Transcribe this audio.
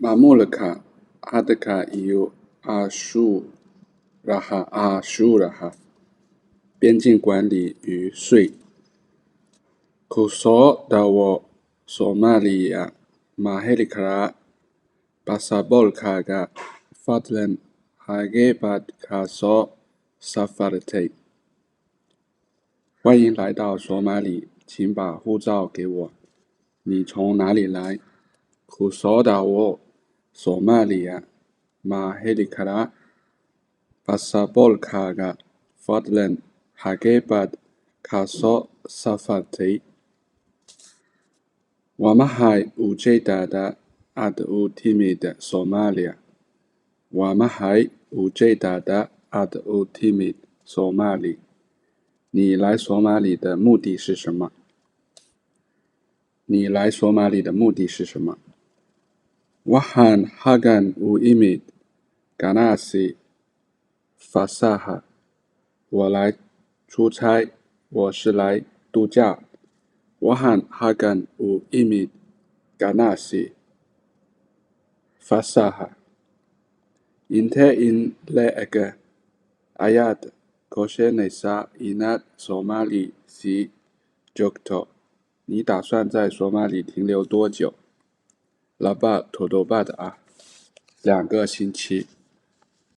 马穆勒卡阿德卡尤阿舒拉哈边境管理与税。库索达沃索马里亚马黑里卡拉巴萨波尔卡嘎法德兰哈给巴卡索萨法的特。欢迎来到索马里，请把护照给我。你从哪里来？库索达沃索马里亚马黑里卡拉巴萨波尔卡嘎法德兰哈给巴卡索萨法特。Waa maxay ujeedada aad u timid Soomaaliya? Waa maxay ujeedada aad u timid Soomaali? 你来索马里的目的是什么？你来索马里的目的是什么？ Waxaan halkan u imid ganacsi fasaxa. 我来出差，我是来度假。Waxaan halkan u imid ganacsi fasaxa. Intee in le'eg ayaad qorsheynaysaa inaad Soomaali sii joogto? 你打算在索马里停留多久？Laba toddobaad ah. 2个星期。